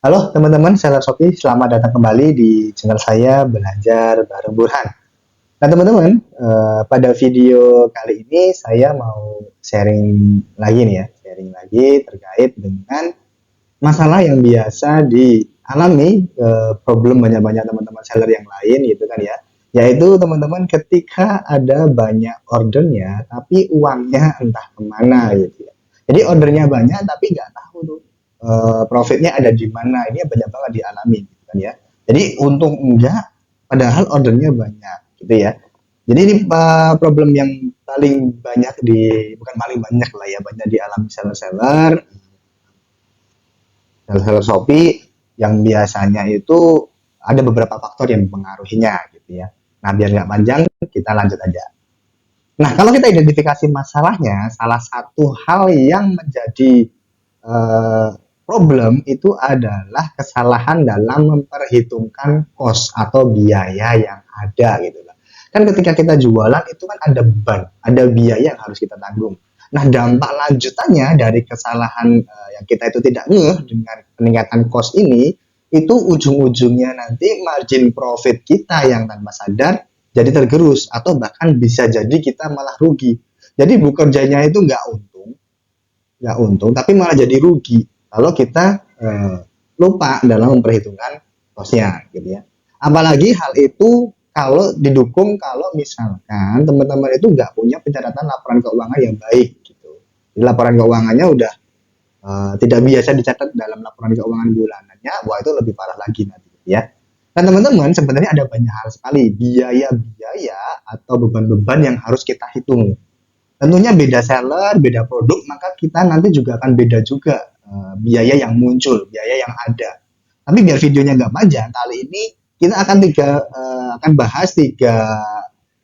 Halo teman-teman seller Shopee, selamat datang kembali di channel saya Belajar Bareng Burhan. Nah teman-teman, pada video kali ini saya mau sharing lagi nih ya, sharing lagi terkait dengan masalah yang biasa dialami, problem banyak-banyak teman-teman seller yang lain gitu kan ya. Yaitu teman-teman ketika ada banyak ordernya, tapi uangnya entah kemana gitu ya. Jadi ordernya banyak tapi nggak tahu tuh profitnya ada di mana. Ini banyak banget dialami gitu kan ya. Jadi untung enggak, padahal ordernya banyak gitu ya. Jadi ini problem yang paling banyak bukan paling banyak lah ya, banyak dialami seller-seller seller Shopee yang biasanya itu ada beberapa faktor yang mempengaruhinya gitu ya. Nah biar nggak panjang kita lanjut aja. Nah kalau kita identifikasi masalahnya, salah satu hal yang menjadi eh, problem itu adalah kesalahan dalam memperhitungkan cost atau biaya yang ada gitu lah. Kan ketika kita jualan itu kan ada beban, ada biaya yang harus kita tanggung. Nah, dampak lanjutannya dari kesalahan yang kita itu tidak ngeh dengan peningkatan cost ini, itu ujung-ujungnya nanti margin profit kita yang tanpa sadar jadi tergerus atau bahkan bisa jadi kita malah rugi. Jadi bekerjanya itu nggak untung tapi malah jadi rugi kalau kita lupa dalam memperhitungkan kosnya gitu ya. Apalagi hal itu kalau didukung kalau misalkan teman-teman itu nggak punya pencatatan laporan keuangan yang baik gitu. Jadi laporan keuangannya udah tidak biasa dicatat dalam laporan keuangan bulanannya, wah itu lebih parah lagi nanti ya. Nah teman-teman sebenarnya ada banyak hal sekali biaya-biaya atau beban-beban yang harus kita hitung. Tentunya beda seller, beda produk, maka kita nanti juga akan beda juga biaya yang muncul, biaya yang ada. Tapi biar videonya nggak panjang, kali ini kita akan bahas tiga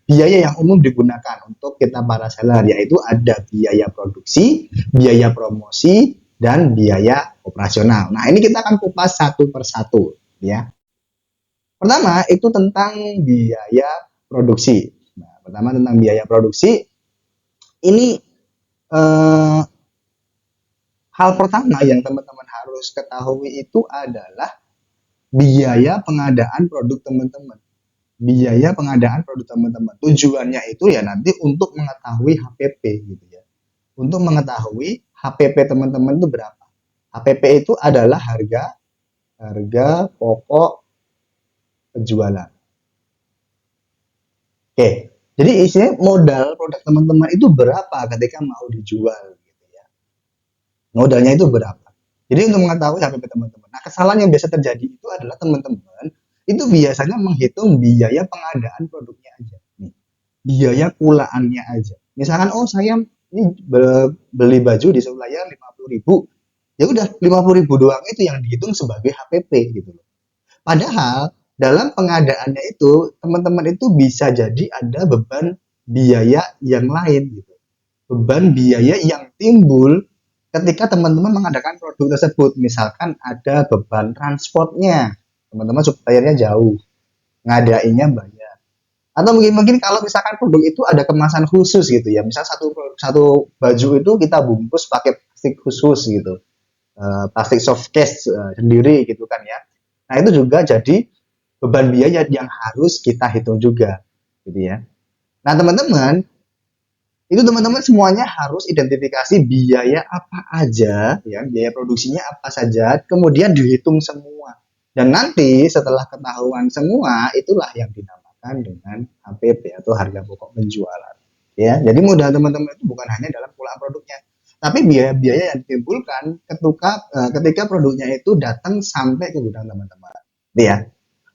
biaya yang umum digunakan untuk kita para seller, yaitu ada biaya produksi, biaya promosi, dan biaya operasional. Nah ini kita akan kupas satu persatu, ya. Pertama itu tentang biaya produksi. Nah, pertama tentang biaya produksi ini eh, hal pertama yang teman-teman harus ketahui itu adalah biaya pengadaan produk teman-teman. Biaya pengadaan produk teman-teman. Tujuannya itu ya nanti untuk mengetahui HPP gitu ya. Untuk mengetahui HPP teman-teman itu berapa. HPP itu adalah harga harga pokok penjualan. Oke. Jadi isinya modal produk teman-teman itu berapa ketika mau dijual gitu ya. Modalnya itu berapa. Jadi untuk mengetahui HPP teman-teman. Nah, kesalahan yang biasa terjadi itu adalah teman-teman itu biasanya menghitung biaya pengadaan produknya aja. Nih, biaya kulaannya aja. Misalkan, oh saya ini beli baju di Selayar 50.000, ya udah 50.000 doang itu yang dihitung sebagai HPP gitu loh. Padahal dalam pengadaannya itu teman-teman itu bisa jadi ada beban biaya yang lain gitu. Beban biaya yang timbul ketika teman-teman mengadakan produk tersebut. Misalkan ada beban transportnya, teman-teman suppliernya jauh, ngadainnya banyak. Atau mungkin kalau misalkan produk itu ada kemasan khusus gitu ya, misal satu satu baju itu kita bungkus pakai plastik khusus gitu, plastik soft case sendiri gitu kan ya. Nah itu juga jadi beban biaya yang harus kita hitung juga gitu ya. Nah teman-teman, itu teman-teman semuanya harus identifikasi biaya apa aja, ya, biaya produksinya apa saja, kemudian dihitung semua. Dan nanti setelah ketahuan semua, itulah yang dinamakan dengan HPP atau harga pokok penjualan. Ya, jadi modal teman-teman itu bukan hanya dalam pula produknya, tapi biaya-biaya yang ditimbulkan ketika produknya itu datang sampai ke gudang teman-teman. Ya.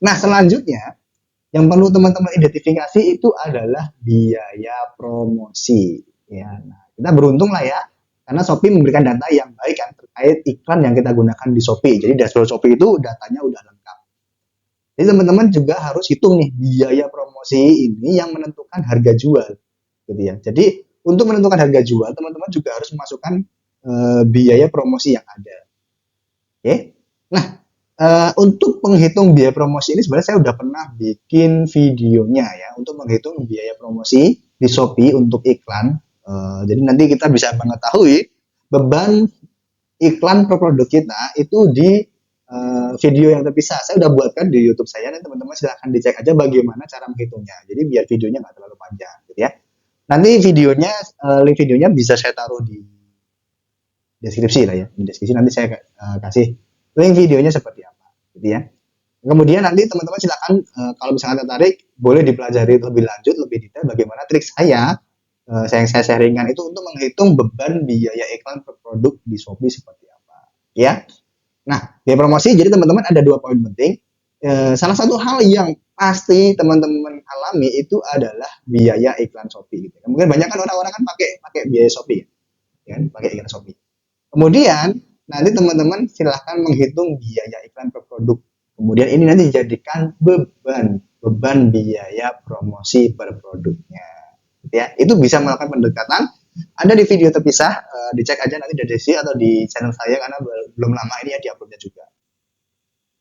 Nah, selanjutnya yang perlu teman-teman identifikasi itu adalah biaya promosi. Ya, nah, kita beruntung lah ya, karena Shopee memberikan data yang baik kan terkait iklan yang kita gunakan di Shopee. Jadi dashboard Shopee itu datanya udah lengkap. Jadi teman-teman juga harus hitung nih biaya promosi ini yang menentukan harga jual, gitu ya. Jadi untuk menentukan harga jual, teman-teman juga harus memasukkan biaya promosi yang ada. Oke, okay? Nah untuk menghitung biaya promosi ini sebenarnya saya udah pernah bikin videonya ya untuk menghitung biaya promosi di Shopee untuk iklan. Jadi nanti kita bisa mengetahui beban iklan per produk kita itu di video yang terpisah. Saya udah buatkan di YouTube saya, dan teman-teman silahkan dicek aja bagaimana cara menghitungnya. Jadi biar videonya nggak terlalu panjang, gitu ya. Nanti videonya, link videonya bisa saya taruh di deskripsi lah ya. Di deskripsi nanti saya kasih link videonya seperti apa, gitu ya. Kemudian nanti teman-teman silakan kalau misalkan tertarik boleh dipelajari lebih lanjut, lebih detail bagaimana trik yang saya sharingkan itu untuk menghitung beban biaya iklan per produk di Shopee seperti apa, ya. Nah, biaya promosi, jadi teman-teman ada 2 poin penting. Salah satu hal yang pasti teman-teman alami itu adalah biaya iklan Shopee. Gitu. Mungkin banyak kan orang-orang kan pakai biaya Shopee, ya, pakai iklan Shopee. Kemudian nanti teman-teman silahkan menghitung biaya iklan per produk. Kemudian ini nanti dijadikan beban biaya promosi per produknya. Ya, itu bisa melakukan pendekatan. Ada di video terpisah, dicek aja nanti di deskripsi atau di channel saya karena belum lama ini ya diuploadnya juga.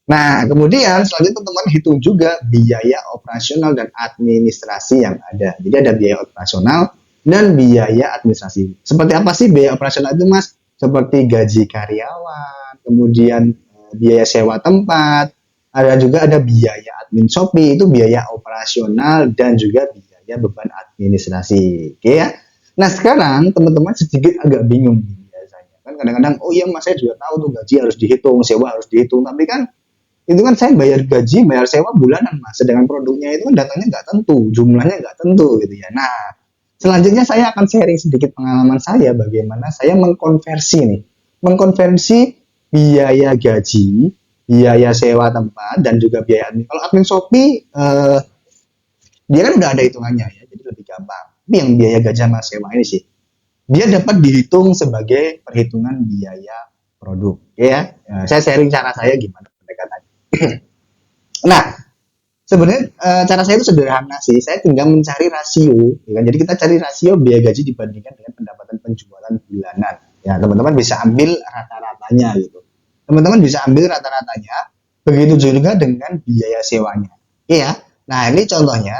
Nah, kemudian selanjutnya teman-teman hitung juga biaya operasional dan administrasi yang ada. Jadi ada biaya operasional dan biaya administrasi. Seperti apa sih biaya operasional itu, Mas? Seperti gaji karyawan, kemudian biaya sewa tempat, ada biaya admin Shopee, itu biaya operasional dan juga biaya beban administrasi. Oke ya. Nah, sekarang teman-teman sedikit agak bingung biasanya. Kan kadang-kadang, oh iya Mas, saya juga tahu tuh gaji harus dihitung, sewa harus dihitung, tapi kan itu kan saya bayar gaji, bayar sewa bulanan Mas, sedangkan produknya itu kan datangnya nggak tentu, jumlahnya nggak tentu gitu ya. Nah, selanjutnya saya akan sharing sedikit pengalaman saya bagaimana saya mengkonversi biaya gaji, biaya sewa tempat, dan juga biaya admin. Kalau admin Shopee, dia kan udah ada hitungannya ya, jadi lebih gampang. Tapi yang biaya gaji sama sewa ini sih, dia dapat dihitung sebagai perhitungan biaya produk. Ya, saya sharing cara saya gimana pendekatannya. Nah, sebenarnya cara saya itu sederhana sih. Saya tinggal mencari rasio, ya kan? Jadi kita cari rasio biaya gaji dibandingkan dengan pendapatan penjualan bulanan. Ya, teman-teman bisa ambil rata-ratanya gitu. Teman-teman bisa ambil rata-ratanya. Begitu juga dengan biaya sewanya. Iya. Nah, ini contohnya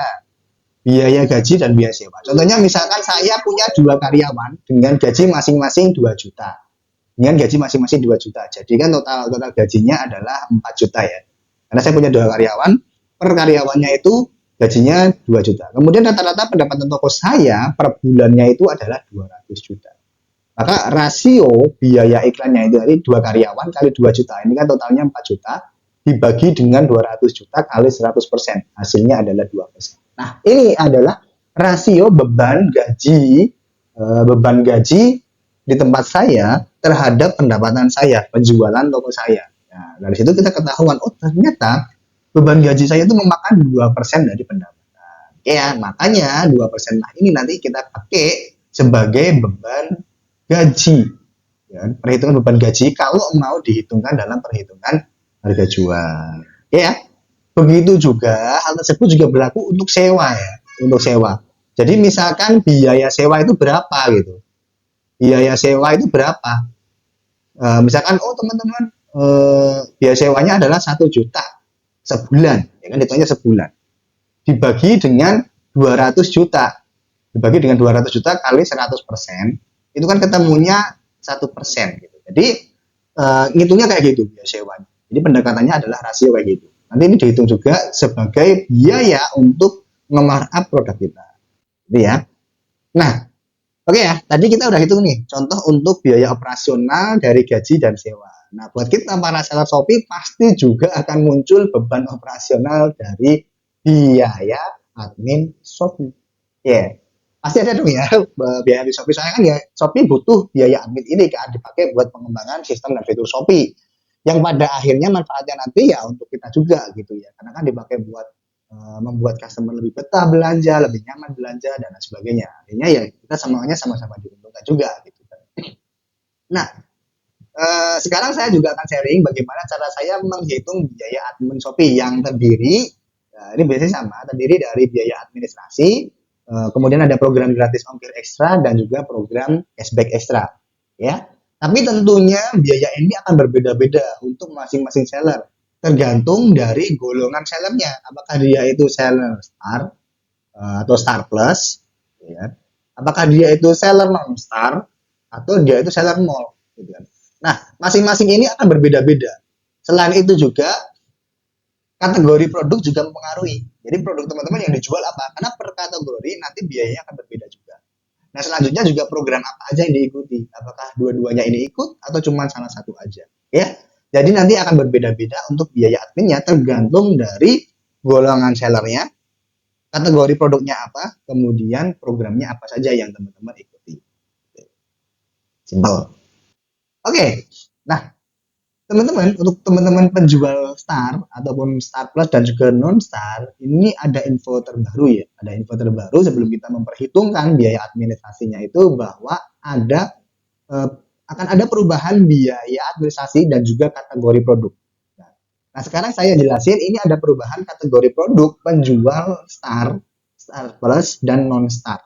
biaya gaji dan biaya sewa. Contohnya misalkan saya punya 2 karyawan dengan gaji masing-masing 2 juta. Dengan gaji masing-masing 2 juta. Jadi kan total gajinya adalah 4 juta ya. Karena saya punya 2 karyawan, per karyawannya itu gajinya 2 juta. Kemudian rata-rata pendapatan toko saya per bulannya itu adalah 200 juta. Maka rasio biaya iklannya itu dari 2 karyawan kali 2 juta. Ini kan totalnya 4 juta. Dibagi dengan 200 juta kali 100%. Hasilnya adalah 2%. Nah, ini adalah rasio beban gaji di tempat saya terhadap pendapatan saya, penjualan toko saya. Nah, dari situ kita ketahuan, oh ternyata beban gaji saya itu memakan 2% dari pendapatan. Ya, makanya 2% lah ini nanti kita pakai sebagai beban gaji. Ya, perhitungan beban gaji kalau mau dihitungkan dalam perhitungan harga jual. Ya, begitu juga hal tersebut juga berlaku untuk sewa ya, untuk sewa. Jadi misalkan biaya sewa itu berapa gitu. Biaya sewa itu berapa? Misalkan oh teman-teman biaya sewanya adalah 1 juta sebulan, ya kan hitungnya sebulan. Dibagi dengan 200 juta. Dibagi dengan 200 juta kali 100%, itu kan ketemunya 1% gitu. Jadi ngitungnya kayak gitu biaya sewanya. Jadi pendekatannya adalah rasio kayak gitu. Nanti ini dihitung juga sebagai biaya untuk nge-markup produk kita. Gitu ya. Nah, oke ya, tadi kita udah hitung nih, contoh untuk biaya operasional dari gaji dan sewa. Nah, buat kita para seller Shopee pasti juga akan muncul beban operasional dari biaya admin Shopee. Ya, yeah. Pasti ada dong ya biaya admin Shopee. Soalnya kan ya Shopee butuh biaya admin ini kan dipakai buat pengembangan sistem dan fitur Shopee. Yang pada akhirnya manfaatnya nanti ya untuk kita juga gitu ya. Karena kan dipakai buat membuat customer lebih betah belanja, lebih nyaman belanja dan lain sebagainya. Artinya ya kita semuanya sama-sama diuntungkan juga gitu. Nah, sekarang saya juga akan sharing bagaimana cara saya menghitung biaya admin Shopee yang terdiri, ini biasanya sama, terdiri dari biaya administrasi, kemudian ada program gratis ongkir ekstra dan juga program cashback ekstra. Ya, tapi tentunya biaya ini akan berbeda-beda untuk masing-masing seller. Tergantung dari golongan sellernya, apakah dia itu seller star atau star plus, ya. Apakah dia itu seller non star atau dia itu seller nol, gitu kan. Nah, masing-masing ini akan berbeda-beda. Selain itu juga kategori produk juga mempengaruhi. Jadi produk teman-teman yang dijual apa? Karena per kategori nanti biayanya akan berbeda juga. Nah, selanjutnya juga program apa aja yang diikuti. Apakah dua-duanya ini ikut atau cuma salah satu aja? Ya. Jadi nanti akan berbeda-beda untuk biaya adminnya tergantung dari golongan sellernya, kategori produknya apa, kemudian programnya apa saja yang teman-teman ikuti. Simple. Oke. Nah, teman-teman, untuk teman-teman penjual Star ataupun Star Plus dan juga non Star, ini ada info terbaru ya. Ada info terbaru sebelum kita memperhitungkan biaya administrasinya itu bahwa ada akan ada perubahan biaya administrasi dan juga kategori produk. Nah, sekarang saya jelasin ini ada perubahan kategori produk penjual Star, Star Plus dan non Star.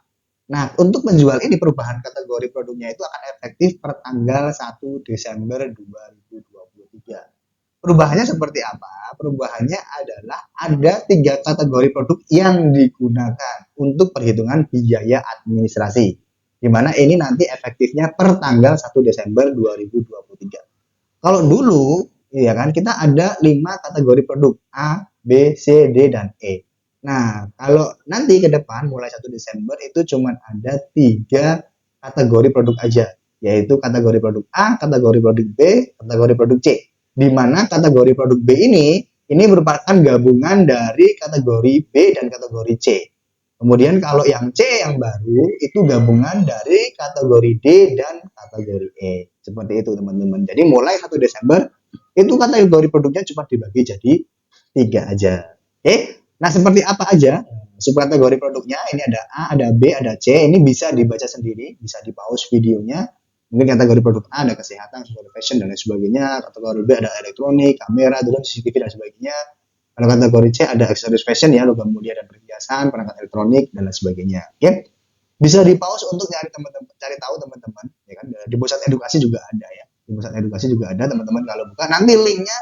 Nah, untuk menjual ini perubahan kategori produknya itu akan efektif per tanggal 1 Desember 2023. Perubahannya seperti apa? Perubahannya adalah ada 3 kategori produk yang digunakan untuk perhitungan biaya administrasi. Di mana ini nanti efektifnya per tanggal 1 Desember 2023. Kalau dulu, ya kan, kita ada 5 kategori produk A, B, C, D, dan E. Nah, kalau nanti ke depan mulai 1 Desember itu cuma ada 3 kategori produk aja, yaitu kategori produk A, kategori produk B, kategori produk C. Di mana kategori produk B ini merupakan gabungan dari kategori B dan kategori C. Kemudian kalau yang C yang baru itu gabungan dari kategori D dan kategori E. Seperti itu teman-teman. Jadi mulai 1 Desember itu kategori produknya cuma dibagi jadi 3 aja. Oke. Nah, seperti apa aja subkategori produknya? Ini ada A, ada B, ada C. Ini bisa dibaca sendiri, bisa di pause videonya. Mungkin kategori produk A ada kesehatan, fashion dan lain sebagainya. Kategori B ada elektronik, kamera, drone, CCTV dan sebagainya. Kalau kategori C ada aksesoris fashion ya, logam mulia dan perhiasan, perangkat elektronik dan lain sebagainya. Oke. Bisa di pause untuk cari teman-teman, cari tahu teman-teman, ya kan? Di pusat edukasi juga ada ya. Di pusat edukasi juga ada teman-teman, kalau buka nanti linknya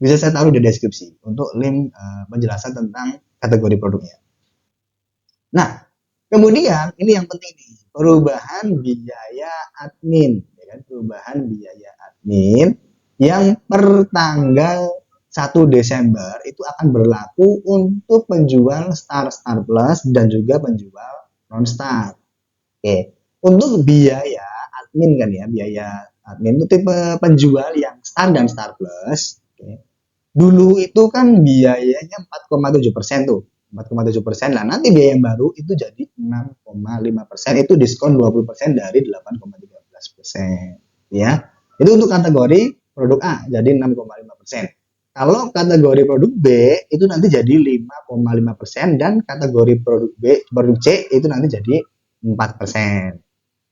bisa saya taruh di deskripsi untuk link penjelasan tentang kategori produknya. Nah, kemudian ini yang penting nih, perubahan biaya admin, ya kan? Perubahan biaya admin yang per tanggal 1 Desember itu akan berlaku untuk penjual Star, Star Plus dan juga penjual non Star. Oke, untuk biaya admin kan ya, biaya admin itu tipe penjual yang Star dan Star Plus. Oke. Dulu itu kan biayanya 4,7% tuh, 4,7%. Nah, nanti biaya yang baru itu jadi 6,5%, itu diskon 20% dari 8,13%. Ya, itu untuk kategori produk A, jadi 6,5%. Kalau kategori produk B itu nanti jadi 5,5% dan kategori produk B, produk C itu nanti jadi 4%.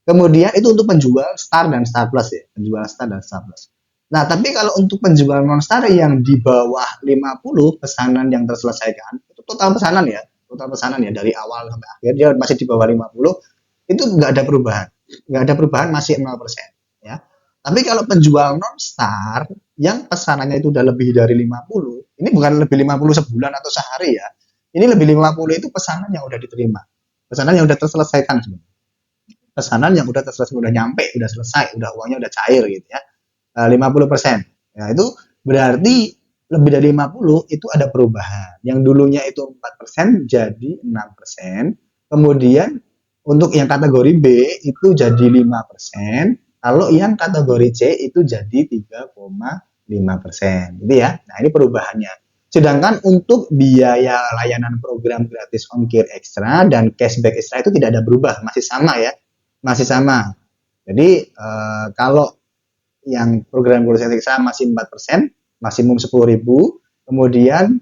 Kemudian itu untuk penjual Star dan Star Plus ya, penjual Star dan Star Plus. Nah, tapi kalau untuk penjual non-star yang di bawah 50 pesanan yang terselesaikan, itu total pesanan ya dari awal sampai akhir dia masih di bawah 50, itu nggak ada perubahan. Nggak ada perubahan, masih 0%. Ya. Tapi kalau penjual non-star yang pesanannya itu udah lebih dari 50, ini bukan lebih 50 sebulan atau sehari ya. Ini lebih 50 itu pesanan yang udah diterima. Pesanan yang udah terselesaikan sebenarnya. Pesanan yang udah terselesai, udah nyampe, udah selesai, udah uangnya udah cair gitu ya. 50%. Ya, itu berarti lebih dari 50 itu ada perubahan. Yang dulunya itu 4% jadi 6%. Kemudian untuk yang kategori B itu jadi 5%. Kalau yang kategori C itu jadi 3,5%. Gitu ya. Nah, ini perubahannya. Sedangkan untuk biaya layanan program gratis ongkir ekstra dan cashback ekstra itu tidak ada berubah, masih sama ya. Masih sama. Jadi kalau yang program gratis ekstra masih 4%, maksimum 10.000. Kemudian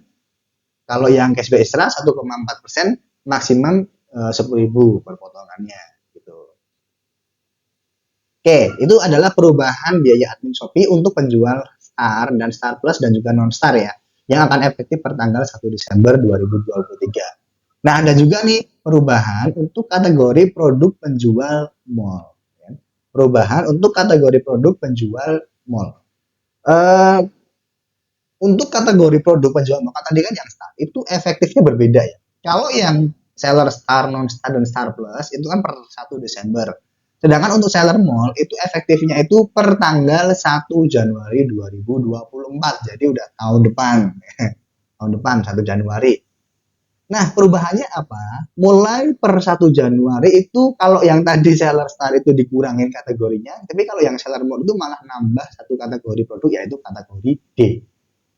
kalau yang cashback ekstra 1,4%, maksimum 10.000 per potongannya gitu. Oke, itu adalah perubahan biaya admin Shopee untuk penjual Star dan Star Plus dan juga non Star ya, yang akan efektif per tanggal 1 Desember 2023. Nah, ada juga nih perubahan untuk kategori produk penjual mall. Perubahan untuk kategori produk penjual mall. Untuk kategori produk penjual mall, tadi kan yang Star, itu efektifnya berbeda ya. Kalau yang seller Star, non Star, dan Star Plus itu kan per 1 Desember. Sedangkan untuk seller mall itu efektifnya itu per tanggal 1 Januari 2024. Jadi udah tahun depan. Tahun depan 1 Januari. Nah, perubahannya apa? Mulai per 1 Januari itu kalau yang tadi seller star itu dikurangin kategorinya, tapi kalau yang seller mall itu malah nambah satu kategori produk yaitu kategori D.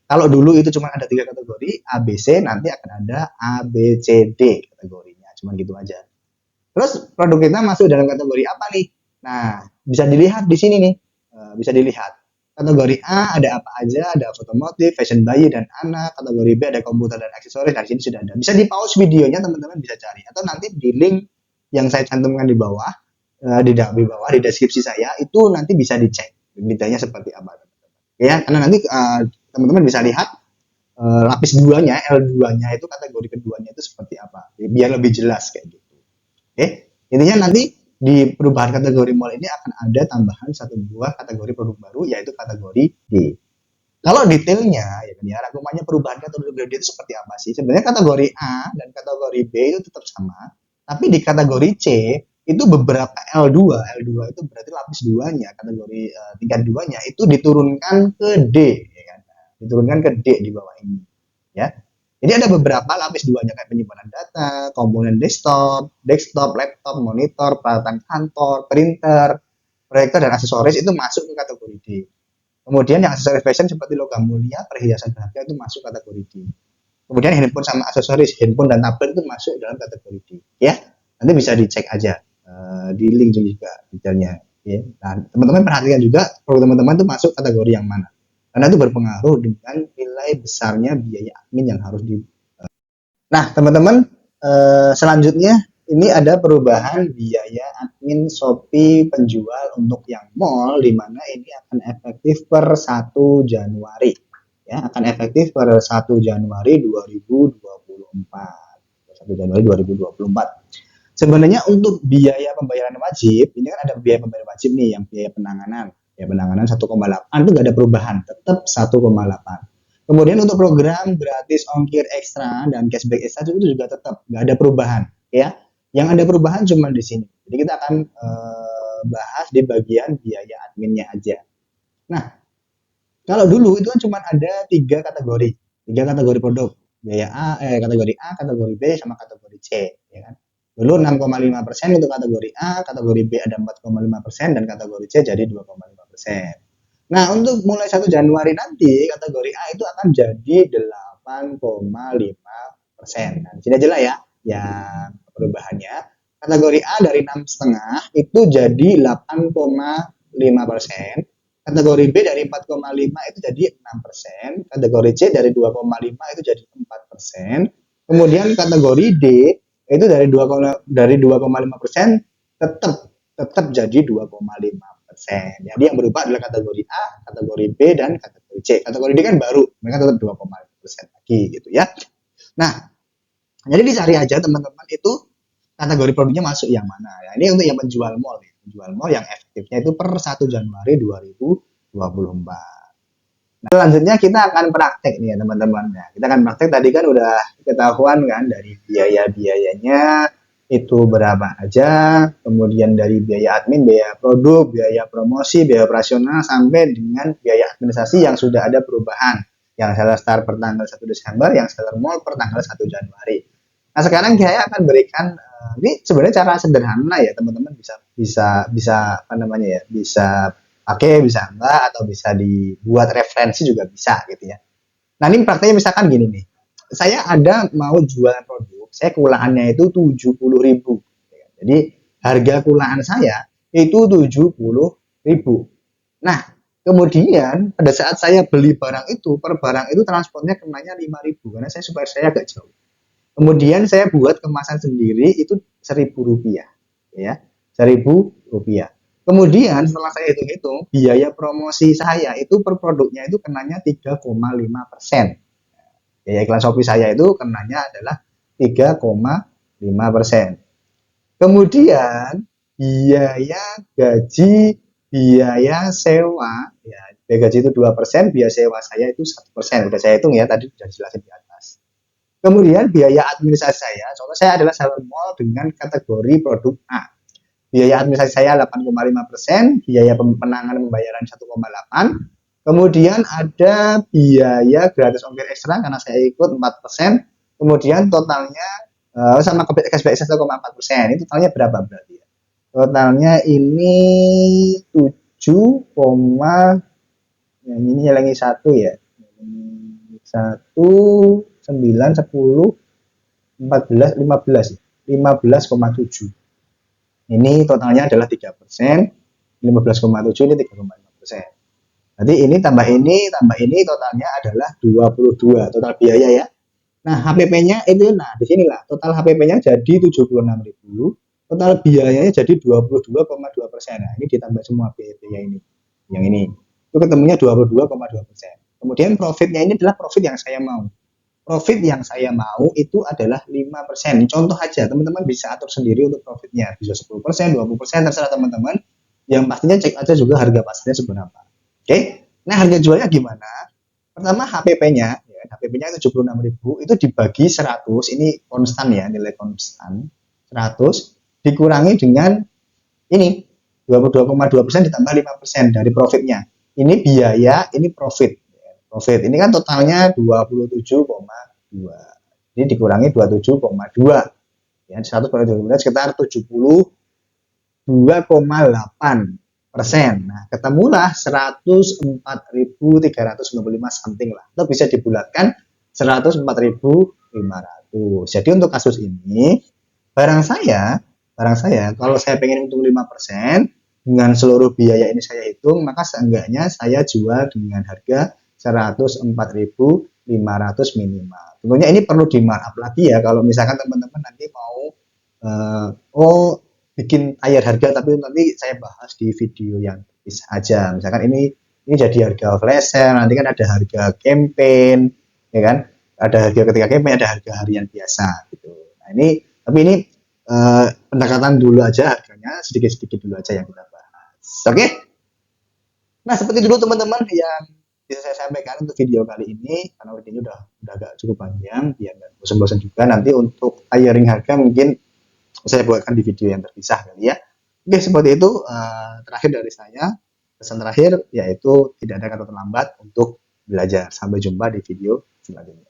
Kalau dulu itu cuma ada 3 kategori, A, B, C, nanti akan ada A, B, C, D kategorinya. Cuma gitu aja. Terus produk kita masuk dalam kategori apa nih? Nah, bisa dilihat di sini nih. Bisa dilihat. Kategori A ada apa aja, ada otomotif, fashion bayi dan anak. Kategori B ada komputer dan aksesoris. Dari sini sudah ada. Bisa di pause videonya, teman-teman bisa cari. Atau nanti di link yang saya cantumkan di bawah, di deskripsi saya, itu nanti bisa dicek detailnya seperti apa. Ya, karena nanti teman-teman bisa lihat lapis 2-nya, L2-nya itu kategori keduanya itu seperti apa. Biar lebih jelas kayak gitu. Oke, intinya nanti di perubahan kategori mall ini akan ada tambahan satu buah kategori produk baru yaitu kategori D. Kalau detailnya ya kan ya rangkumannya perubahan kategori D itu seperti apa sih? Sebenarnya kategori A dan kategori B itu tetap sama, tapi di kategori C itu beberapa L2 itu berarti lapis 2-nya, kategori tingkat 2-nya itu diturunkan ke D ya kan. Diturunkan ke D di bawah ini ya. Jadi ada beberapa lapis 2-nya kayak penyimpanan data, komponen desktop, laptop, monitor, peralatan kantor, printer, proyektor dan aksesoris itu masuk ke kategori D. Kemudian yang aksesoris fashion seperti logam mulia, perhiasan berharga itu masuk kategori D. Kemudian handphone sama aksesoris, handphone dan tablet itu masuk dalam kategori D. Ya, nanti bisa dicek aja di link juga detailnya. Ya. Nah, teman-teman perhatikan juga kalau teman-teman itu masuk kategori yang mana. Karena itu berpengaruh dengan nilai besarnya biaya admin yang harus di. Nah, teman-teman, selanjutnya ini ada perubahan biaya admin Shopee penjual untuk yang mall, di mana ini akan efektif per 1 Januari. Ya, akan efektif per 1 Januari 2024. 1 Januari 2024. Sebenarnya untuk biaya pembayaran wajib, ini kan ada biaya pembayaran wajib nih, yang biaya penanganan. Biaya penanganan 1,8 itu nggak ada perubahan, tetap 1,8. Kemudian untuk program gratis ongkir ekstra dan cashback ekstra itu juga tetap nggak ada perubahan, ya. Yang ada perubahan cuma di sini. Jadi kita akan bahas di bagian biaya adminnya aja. Nah, kalau dulu itu kan cuma ada tiga kategori produk, biaya kategori A, kategori B, sama kategori C, ya kan. Dulu 6,5% untuk kategori A, kategori B ada 4,5% dan kategori C jadi 2,5%. Nah, untuk mulai 1 Januari nanti kategori A itu akan jadi 8,5%. Nah, di sini aja lah ya yang perubahannya. Kategori A dari 6,5 itu jadi 8,5%. Kategori B dari 4,5 itu jadi 6%. Kategori C dari 2,5 itu jadi 4%. Kemudian kategori D itu dari 2,5% tetap jadi 2,5%. Jadi yang berubah adalah kategori A, kategori B, dan kategori C. Kategori D kan baru, mereka tetap 2,5% lagi gitu ya. Nah, jadi dicari aja teman-teman itu kategori produknya masuk yang mana. Ya, ini untuk yang penjual mall, penjual mall yang efektifnya itu per 1 Januari 2024. Nah, selanjutnya kita akan praktek nih ya teman-teman. Ya, kita akan praktek tadi kan udah ketahuan kan dari biaya-biayanya itu berapa aja, kemudian dari biaya admin, biaya produk, biaya promosi, biaya operasional, sampai dengan biaya administrasi yang sudah ada perubahan. Yang seller start per tanggal 1 Desember, yang seller mall per tanggal 1 Januari. Nah, sekarang saya akan berikan ini sebenarnya cara sederhana ya teman-teman, bisa apa namanya ya, bisa pakai, bisa enggak, atau bisa dibuat referensi juga bisa gitu ya. Nah, ini prakteknya misalkan gini nih. Saya ada mau jualan produk, saya kulangannya itu 70.000. Jadi harga kulangan saya itu 70.000. Nah, kemudian pada saat saya beli barang itu, per barang itu transportnya kenanya 5.000 karena supaya saya agak jauh. Kemudian saya buat kemasan sendiri itu Rp1.000, ya, Rp1.000. Kemudian setelah saya hitung-hitung, biaya promosi saya itu per produknya itu kenanya 3,5%. Biaya iklan Shopee saya itu kenanya adalah 3,5%. Kemudian biaya gaji, biaya sewa, ya, biaya gaji itu 2%, biaya sewa saya itu 1%. Udah saya hitung ya, tadi sudah jelasin di atas. Kemudian biaya administrasi saya, soalnya saya adalah seller mall dengan kategori produk A. biaya administrasi saya 8,5%, biaya penanganan pembayaran 1,8%, kemudian ada biaya gratis ongkir ekstra karena saya ikut 4%, kemudian totalnya sama cashback 1,4%. Ini totalnya berapa berarti ya? Totalnya ini 7, yang ini lagi 1 ya. 1, 9, 10, 14, 15, 15,7. Ini totalnya adalah 3%, 15,7 ini 3,5%. Jadi ini tambah ini totalnya adalah 22 total biaya ya. Nah, HPP-nya itu, nah disinilah total HPP-nya jadi 76.000, total biayanya jadi 22,2%. Nah, ini ditambah semua biaya ini. Yang ini. Itu ketemunya 22,2%. Kemudian profitnya ini adalah profit yang saya mau. Profit yang saya mau itu adalah 5%. Contoh aja, teman-teman bisa atur sendiri untuk profitnya. Bisa 10%, 20%, terserah teman-teman. Yang pastinya cek aja juga harga pasarnya seberapa. Oke? Nah, harga jualnya gimana? Pertama HPP-nya, ya, HPP-nya 76.000 itu dibagi 100, ini konstan ya, nilai konstan. 100 dikurangi dengan ini 22,2% ditambah 5% dari profitnya. Ini biaya, ini profit. Profit ini kan totalnya 27,2. Jadi dikurangi 27,2. Ya, 100 kali 20 sekitar 72,8%. Nah, ketemulah 104.395 something lah. Atau bisa dibulatkan 104.500. Jadi untuk kasus ini, barang saya kalau saya pengen untung 5%, dengan seluruh biaya ini saya hitung, maka seenggaknya saya jual dengan harga 104.500 minimal. Tentunya ini perlu di markup lagi ya, kalau misalkan teman-teman nanti mau bikin tayar harga, tapi nanti saya bahas di video yang bisa aja. Misalkan ini jadi harga flash sale, nanti kan ada harga campaign, ya kan? Ada harga ketika campaign, ada harga harian biasa gitu. Nah, tapi ini pendekatan dulu aja, harganya sedikit-sedikit dulu aja yang kita bahas. Oke? Nah, seperti dulu teman-teman yang bisa saya sampaikan untuk video kali ini, karena video ini udah agak cukup panjang, biar nggak bosan-bosan juga. Nanti untuk tiring harga mungkin saya buatkan di video yang terpisah kali ya. Oke, seperti itu terakhir dari saya. Pesan terakhir yaitu tidak ada kata terlambat untuk belajar. Sampai jumpa di video selanjutnya.